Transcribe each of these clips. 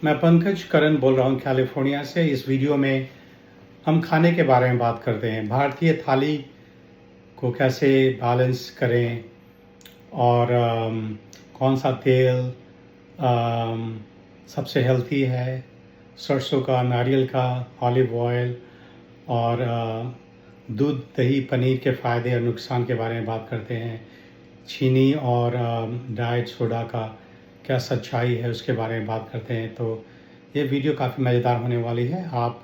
मैं पंकज करन बोल रहा हूँ कैलिफोर्निया से। इस वीडियो में हम खाने के बारे में बात करते हैं। भारतीय थाली को कैसे बैलेंस करें और कौन सा तेल सबसे हेल्थी है, सरसों का, नारियल का, ऑलिव ऑयल और दूध, दही, पनीर के फ़ायदे और नुकसान के बारे में बात करते हैं। चीनी और डाइट सोडा का क्या सच्चाई है उसके बारे में बात करते हैं। तो ये वीडियो काफ़ी मज़ेदार होने वाली है। आप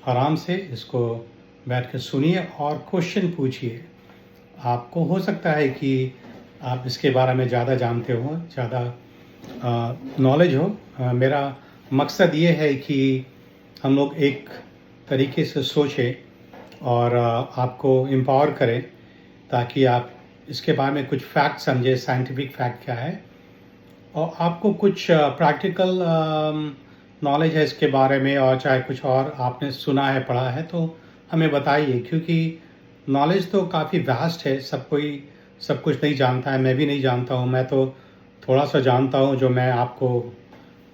आराम से इसको बैठ कर सुनिए और क्वेश्चन पूछिए। आपको हो सकता है कि आप इसके बारे में ज़्यादा जानते हो, ज़्यादा नॉलेज हो। मेरा मकसद ये है कि हम लोग एक तरीके से सोचें और आपको एम्पावर करें ताकि आप इसके बारे में कुछ फैक्ट समझे, साइंटिफिक फैक्ट क्या है, और आपको कुछ प्रैक्टिकल नॉलेज है इसके बारे में, और चाहे कुछ और आपने सुना है, पढ़ा है, तो हमें बताइए। क्योंकि नॉलेज तो काफ़ी वास्ट है, सब कोई सब कुछ नहीं जानता है। मैं भी नहीं जानता हूँ, मैं तो थोड़ा सा जानता हूँ जो मैं आपको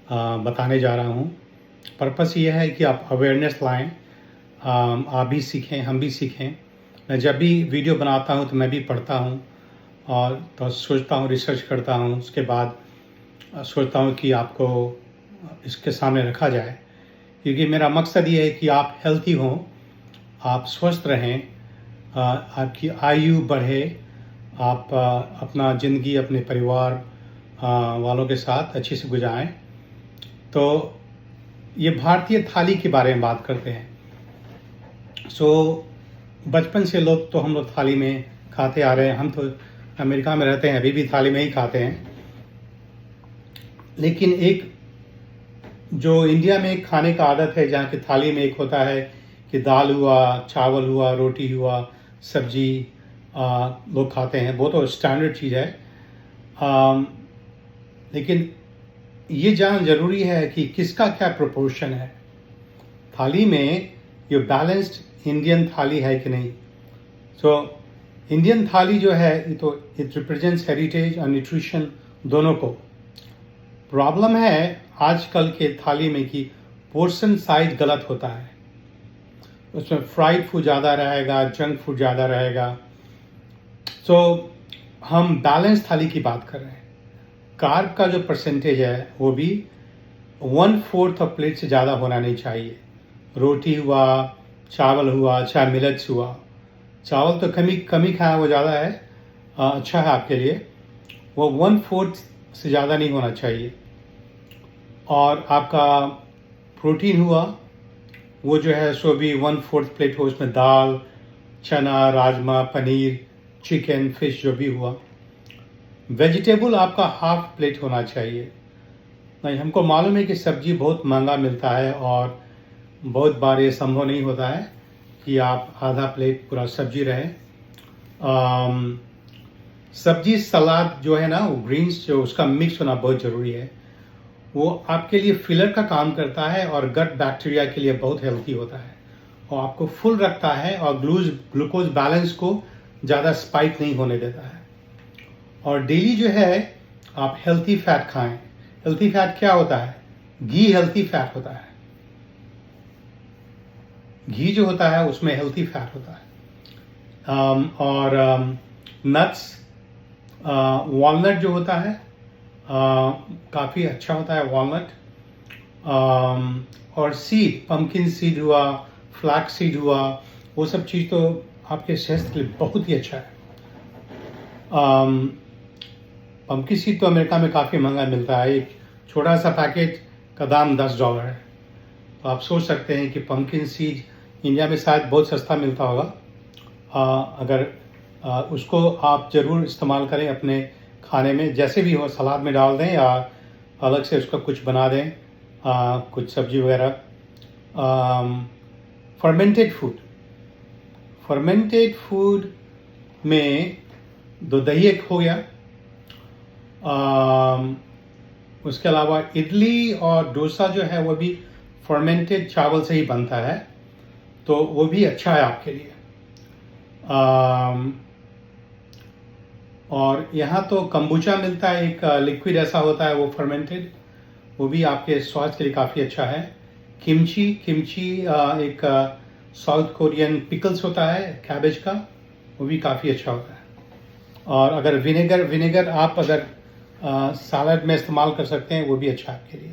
बताने जा रहा हूँ। पर्पस ये है कि आप अवेयरनेस लाएं, आप भी सीखें, हम भी सीखें। मैं जब भी वीडियो बनाता हूँ तो मैं भी पढ़ता हूँ और तो सोचता हूँ, रिसर्च करता हूँ, उसके बाद सोचता हूँ कि आपको इसके सामने रखा जाए। क्योंकि मेरा मकसद ये है कि आप हेल्थी हों, आप स्वस्थ रहें, आपकी आयु बढ़े, आप अपना ज़िंदगी अपने परिवार वालों के साथ अच्छे से गुजारें। तो ये भारतीय थाली के बारे में बात करते हैं। बचपन से लोग तो हम लोग थाली में खाते आ रहे हैं। हम तो अमेरिका में रहते हैं, अभी भी थाली में ही खाते हैं। लेकिन एक जो इंडिया में एक खाने का आदत है, जहाँ की थाली में एक होता है कि दाल हुआ, चावल हुआ, रोटी हुआ, सब्जी लोग खाते हैं। वो तो स्टैंडर्ड चीज़ है। लेकिन ये जानना ज़रूरी है कि किसका क्या प्रोपोर्शन है थाली में। ये बैलेंस्ड इंडियन थाली है कि नहीं। इंडियन थाली जो है ये तो इट रिप्रेजेंट्स हेरिटेज और न्यूट्रिशन दोनों को। प्रॉब्लम है आजकल के थाली में कि पोर्शन साइज गलत होता है। उसमें फ्राइड फूड ज़्यादा रहेगा, जंक फूड ज़्यादा रहेगा। हम बैलेंस थाली की बात कर रहे हैं। कार्ब का जो परसेंटेज है वो भी 1/4 ऑफ प्लेट से ज़्यादा होना नहीं चाहिए। रोटी हुआ, चावल हुआ, चाहे मिलेट्स हुआ। चावल तो कमी खाया वो ज़्यादा है, अच्छा है आपके लिए। वो 1/4 से ज़्यादा नहीं होना चाहिए। और आपका प्रोटीन हुआ वो जो है सो भी 1/4 प्लेट हो। उसमें दाल, चना, राजमा, पनीर, चिकन, फिश जो भी हुआ। वेजिटेबल आपका हाफ प्लेट होना चाहिए। नहीं, हमको मालूम है कि सब्जी बहुत महंगा मिलता है और बहुत बार ये संभव नहीं होता है कि आप आधा प्लेट पूरा सब्जी रहे। सब्जी सलाद जो है ना, वो ग्रीन्स जो उसका मिक्स होना बहुत ज़रूरी है। वो आपके लिए फिलर का काम करता है और गट बैक्टीरिया के लिए बहुत हेल्थी होता है और आपको फुल रखता है और ग्लूकोज बैलेंस को ज़्यादा स्पाइक नहीं होने देता है। और डेली जो है आप हेल्थी फैट खाएं। हेल्थी फैट क्या होता है? घी हेल्थी फैट होता है। घी जो होता है उसमें हेल्थी फैट होता है। और नट्स, वॉलनट जो होता है काफ़ी अच्छा होता है वॉलनट। और सीड, पम्पकिन सीड हुआ, फ्लैक्स सीड हुआ, वो सब चीज़ तो आपके सेहत के लिए बहुत ही अच्छा है। पम्पकिन सीड तो अमेरिका में काफ़ी महंगा मिलता है। एक छोटा सा पैकेट का दाम $10 है। तो आप सोच सकते हैं कि पम्पकिन सीड इंडिया में शायद बहुत सस्ता मिलता होगा। अगर उसको आप ज़रूर इस्तेमाल करें अपने खाने में, जैसे भी हो, सलाद में डाल दें या अलग से उसका कुछ बना दें, कुछ सब्जी वगैरह। फर्मेंटेड फूड में दही एक हो गया। उसके अलावा इडली और डोसा जो है वो भी फर्मेंटेड चावल से ही बनता है, तो वो भी अच्छा है आपके लिए। और यहाँ तो कंबुचा मिलता है, एक लिक्विड ऐसा होता है, वो फर्मेंटेड, वो भी आपके स्वास्थ्य के लिए काफ़ी अच्छा है। किमची किमची एक साउथ कोरियन पिकल्स होता है कैबेज का, वो भी काफ़ी अच्छा होता है। और अगर विनेगर विनेगर आप अगर सलाद में इस्तेमाल कर सकते हैं, वो भी अच्छा है आपके लिए।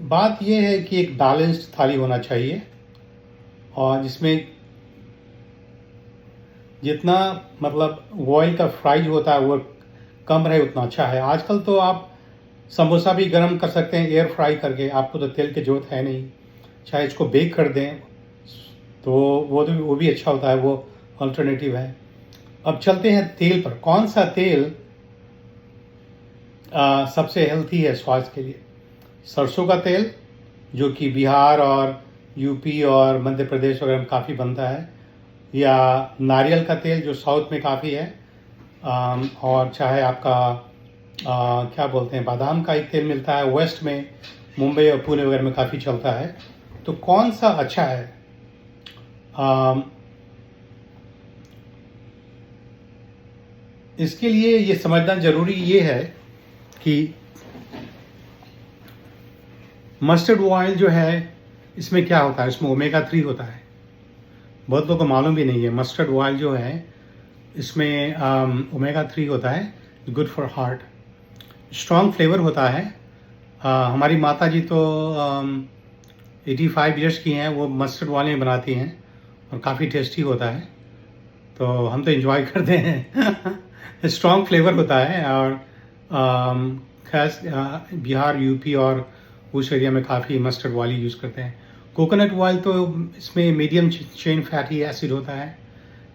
बात ये है कि एक बैलेंस्ड थाली होना चाहिए और जिसमें जितना मतलब ऑयल का फ्राई जो होता है वो कम रहे उतना अच्छा है। आजकल तो आप समोसा भी गर्म कर सकते हैं एयर फ्राई करके, आपको तो तेल की जरूरत है नहीं। चाहे इसको बेक कर दें तो वो भी अच्छा होता है, वो अल्टरनेटिव है। अब चलते हैं तेल पर। कौन सा तेल सबसे हेल्थी है स्वास्थ्य के लिए? सरसों का तेल, जो कि बिहार और यूपी और मध्य प्रदेश वगैरह में काफ़ी बनता है, या नारियल का तेल जो साउथ में काफ़ी है, और चाहे आपका क्या बोलते हैं बादाम का एक तेल मिलता है वेस्ट में, मुंबई और पुणे वगैरह में काफ़ी चलता है। तो कौन सा अच्छा है? इसके लिए ये समझना ज़रूरी ये है कि मस्टर्ड ऑयल जो है इसमें क्या होता है, इसमें ओमेगा 3 होता है। बहुत लोगों को मालूम भी नहीं है। मस्टर्ड ऑयल जो है इसमें ओमेगा 3 होता है, good for heart. Strong flavour होता है। हमारी माता जी तो 85 ईयर्स की हैं, वो मस्टर्ड ऑयल में बनाती हैं और काफ़ी टेस्टी होता है, तो हम तो एंजॉय करते हैं। स्ट्रॉन्ग फ्लेवर होता है और खास बिहार यूपी और उस एरिया में काफ़ी मस्टर्ड ऑयल यूज़ करते हैं। कोकोनट ऑयल तो इसमें मीडियम चेन फैटी एसिड होता है,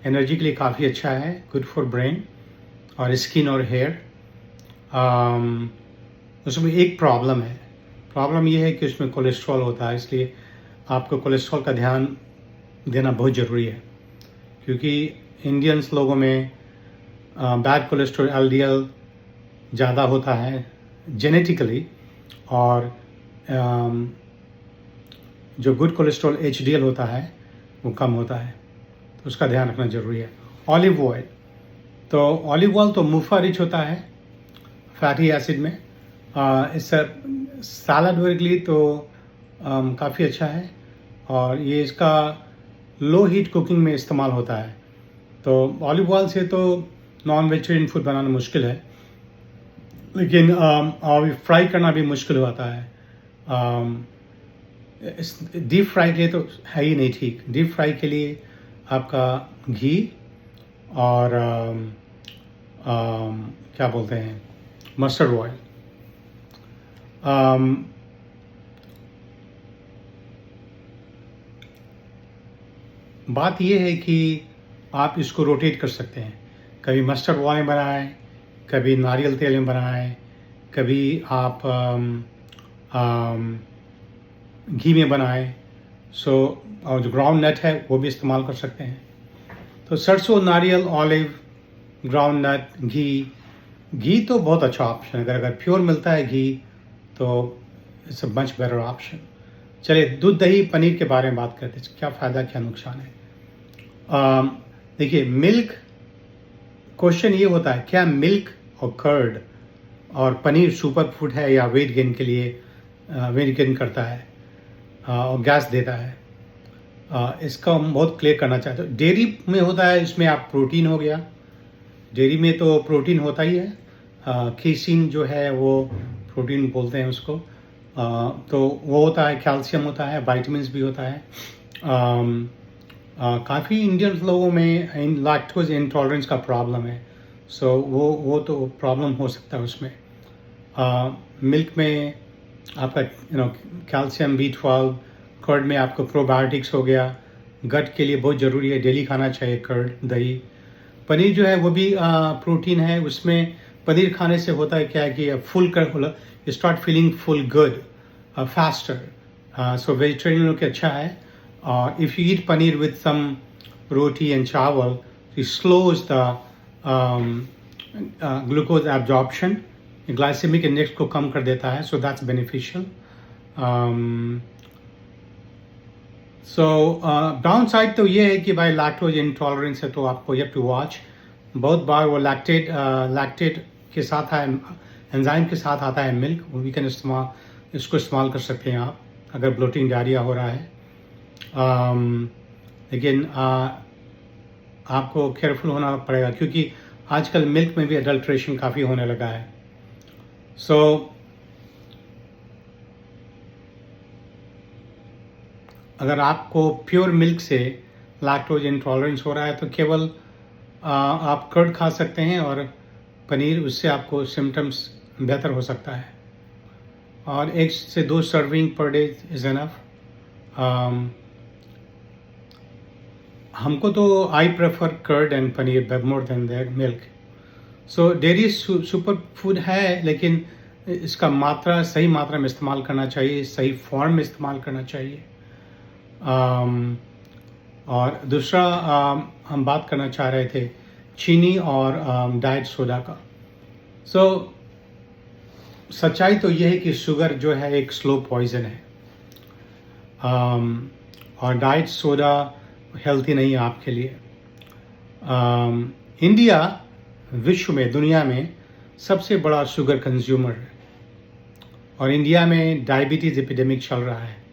एनर्जी के लिए काफ़ी अच्छा है, गुड फॉर ब्रेन और स्किन और हेयर। उसमें एक प्रॉब्लम है, प्रॉब्लम ये है कि उसमें कोलेस्ट्रॉल होता है, इसलिए आपको कोलेस्ट्रॉल का ध्यान देना बहुत ज़रूरी है, क्योंकि इंडियंस लोगों में बैड कोलेस्ट्रॉल एलडीएल ज़्यादा होता है जेनेटिकली, और जो गुड कोलेस्ट्रॉल एचडीएल होता है वो कम होता है, तो उसका ध्यान रखना ज़रूरी है। ऑलिव ऑयल, तो ऑलिव ऑयल तो मुफा रिच होता है फैटी एसिड में, इससे सलाद वगैरह के लिए तो काफ़ी अच्छा है, और ये इसका लो हीट कुकिंग में इस्तेमाल होता है। तो ऑलिव ऑयल से तो नॉन वेजिटेरियन फूड बनाना मुश्किल है, लेकिन फ्राई करना भी मुश्किल होता है। डीप फ्राई के लिए तो है ही नहीं ठीक। डीप फ्राई के लिए आपका घी और क्या बोलते हैं मस्टर्ड ऑयल। बात यह है कि आप इसको रोटेट कर सकते हैं, कभी मस्टर्ड ऑयल में बनाएं, कभी नारियल तेल में बनाएं, कभी आप घी में बनाएं। और जो ग्राउंड नट है वो भी इस्तेमाल कर सकते हैं। तो सरसों, नारियल, ऑलिव, ग्राउंड नट, घी तो बहुत अच्छा ऑप्शन है। अगर प्योर मिलता है घी तो it's a much better option. चलिए दूध, दही, पनीर के बारे में बात करते हैं, क्या फ़ायदा क्या नुकसान है। देखिए, मिल्क, क्वेश्चन ये होता है क्या मिल्क और कर्ड और पनीर सुपर फूड है या वेट गेन के लिए वेट गेन करता है और गैस देता है। इसका हम बहुत क्लियर करना चाहते हैं। डेयरी में होता है, इसमें आप प्रोटीन हो गया, डेयरी में तो प्रोटीन होता ही है। केसिन जो है वो प्रोटीन बोलते हैं उसको, तो वो होता है, कैल्शियम होता है, वाइटामिन भी होता है। काफ़ी इंडियन लोगों में लैक्टोज इंटॉलरेंस का प्रॉब्लम है, सो वो तो प्रॉब्लम हो सकता है उसमें। मिल्क में आपका कैल्शियम, B12, कर्ड में आपको प्रोबायोटिक्स हो गया, गट के लिए बहुत ज़रूरी है, डेली खाना चाहिए कर्ड, दही। पनीर जो है वो भी प्रोटीन है, उसमें पनीर खाने से होता है क्या है कि फुल कर start feeling full good faster. So vegetarian के अच्छा है। If you eat paneer with some roti and chawal, it slows the glucose absorption, glycaemic index को कम कर देता है, so that's beneficial. So downside तो ये है कि भाई लैक्टोज इंटॉलरेंस है तो आपको यू हैव टू वॉच। बहुत बार वो लैक्टेट के साथ है एंजाइम के साथ आता है मिल्क, वो भी इसको इस्तेमाल कर सकते हैं आप अगर ब्लोटिंग डायरिया हो रहा है। लेकिन आपको केयरफुल होना पड़ेगा क्योंकि आजकल मिल्क में भी अडल्ट्रेशन काफ़ी होने लगा है। सो अगर आपको प्योर मिल्क से लैक्टोज इंटॉलरेंस हो रहा है तो केवल आप कर्ड खा सकते हैं और पनीर, उससे आपको सिम्टम्स बेहतर हो सकता है। और 1 से 2 serving per day is enough. हमको तो I prefer curd and paneer more than that milk. So dairy super food है, लेकिन इसका सही मात्रा में इस्तेमाल करना चाहिए, सही फॉर्म में इस्तेमाल करना चाहिए। और दूसरा हम बात करना चाह रहे थे चीनी और डाइट सोडा का। सो सच्चाई तो यह है कि शुगर जो है एक स्लो पॉइजन है, और डाइट सोडा हेल्थी नहीं है आपके लिए। इंडिया विश्व में, दुनिया में सबसे बड़ा शुगर कंज्यूमर है, और इंडिया में डायबिटीज़ एपिडेमिक चल रहा है।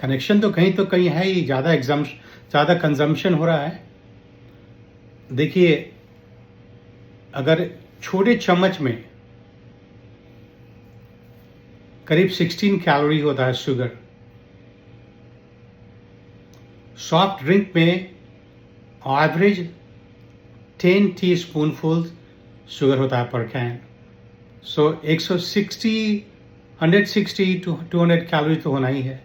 कनेक्शन तो कहीं है ही, ज़्यादा कंजम्पशन हो रहा है। देखिए, अगर छोटे चम्मच में करीब 16 कैलोरी होता है शुगर, सॉफ्ट ड्रिंक में एवरेज 10 टीस्पूनफुल शुगर होता है पर कैन। सो 160 to 200 कैलोरी तो होना ही है।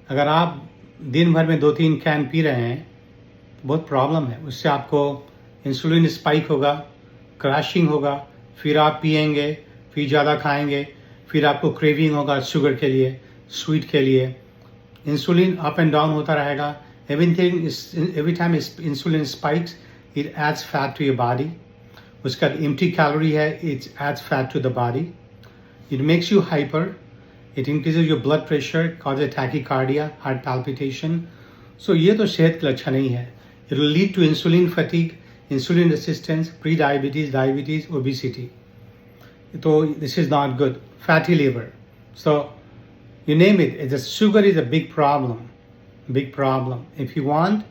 अगर आप दिन भर में 2-3 कैन पी रहे हैं, बहुत प्रॉब्लम है। उससे आपको इंसुलिन स्पाइक होगा, क्रैशिंग होगा, फिर आप पिएंगे, फिर ज़्यादा खाएंगे, फिर आपको क्रेविंग होगा शुगर के लिए, स्वीट के लिए। इंसुलिन अप एंड डाउन होता रहेगा। Every time insulin spikes, it adds fat to your body. उसका empty calorie है, it adds fat to the body. It makes you hyper. It increases your blood pressure, causes tachycardia, heart palpitation. So ये तो सेहत के लिए अच्छा नहीं है। It will lead to insulin fatigue, insulin resistance, pre-diabetes, diabetes, obesity. So this is not good. Fatty liver. So you name it. Sugar is a big problem. Big problem. If you want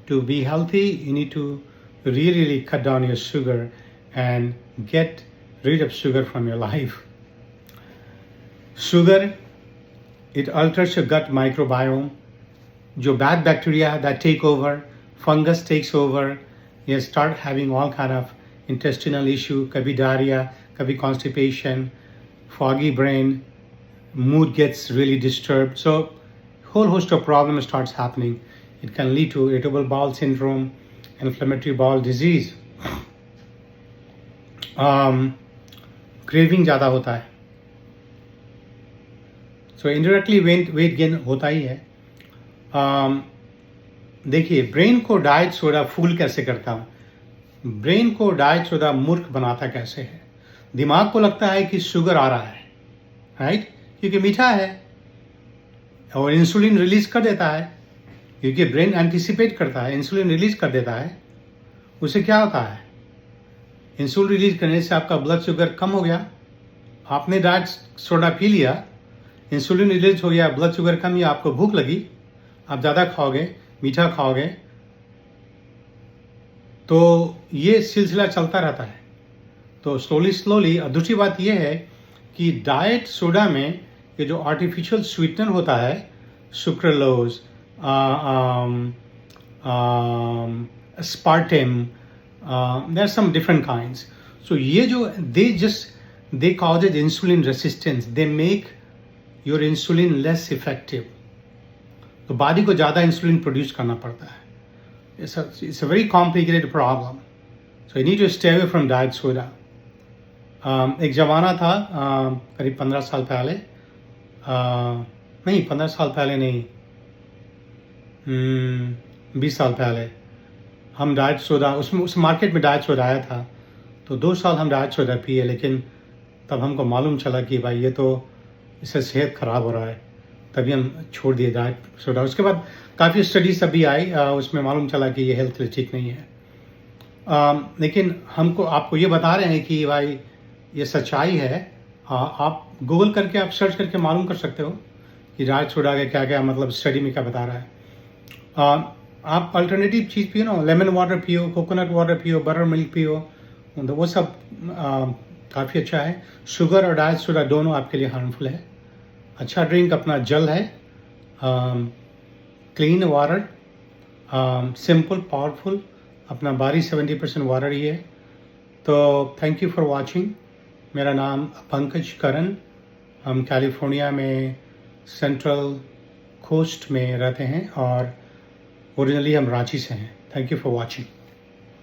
to be healthy, you need to really cut down your sugar and get rid of sugar from your life. Sugar, it alters your gut microbiome. जो bad bacteria that take over, fungus takes over, you start having all kind of intestinal issue, कभी diarrhea, कभी constipation, foggy brain, mood gets really disturbed. So whole host of problems starts happening. It can lead to irritable bowel syndrome, inflammatory bowel disease. Craving ज़्यादा होता है, so indirectly weight gain होता ही है। देखिए, brain को diet soda फूल कैसे करता हूँ, ब्रेन को डाइट सोडा मूर्ख बनाता कैसे है। दिमाग को लगता है कि शुगर आ रहा है, राइट, क्योंकि मीठा है, और इंसुलिन रिलीज कर देता है, क्योंकि ब्रेन एंटिसिपेट करता है, इंसुलिन रिलीज कर देता है। उससे क्या होता है, इंसुलिन रिलीज करने से आपका ब्लड शुगर कम हो गया, आपने डाइट सोडा पी लिया, इंसुलिन रिलीज हो गया, ब्लड शुगर कम या आपको भूख लगी, आप ज़्यादा खाओगे, मीठा खाओगे, तो ये सिलसिला चलता रहता है। तो स्लोली। और दूसरी बात ये है कि डाइट सोडा में ये जो आर्टिफिशियल स्वीटनर होता है, sucralose, aspartame, there are some different kinds. So ये जो they causes insulin resistance. They make your insulin less effective. तो बॉडी को ज़्यादा इंसुलिन प्रोड्यूस करना पड़ता है। It's a very complicated problem. So you need to stay away from diet soda. एक ज़माना था करीब 15 साल पहले, नहीं 15 साल पहले नहीं, 20 साल पहले हम डाइट सोडा, उस मार्केट में डाइट सोडा आया था, तो 2 साल हम डाइट सोडा पिए, लेकिन तब हमको मालूम चला कि भाई ये तो, इससे सेहत ख़राब हो रहा है, तभी हम छोड़ दिए डाइट सोडा। उसके बाद काफ़ी स्टडीज अभी आई, उसमें मालूम चला कि ये हेल्थ के लिए ठीक नहीं है। लेकिन आपको ये बता रहे हैं कि भाई ये सच्चाई है। आप गूगल करके आप सर्च करके मालूम कर सकते हो कि राज सोडा का क्या क्या मतलब स्टडी में क्या बता रहा है। आप अल्टरनेटिव चीज़ पियो ना, लेमन वाटर पियो, कोकोनट वाटर पियो, बटर मिल्क पियो, तो वो सब काफ़ी अच्छा है। शुगर और डाइट सोडा दोनों आपके लिए हार्मफुल है। अच्छा ड्रिंक अपना जल है, क्लीन वाटर, सिंपल पावरफुल, अपना बारी 70% वाटर ही है। तो थैंक यू फॉर वाचिंग। मेरा नाम पंकज करन, हम कैलिफोर्निया में सेंट्रल कोस्ट में रहते हैं और ओरिजिनली हम रांची से हैं। Thank you for watching.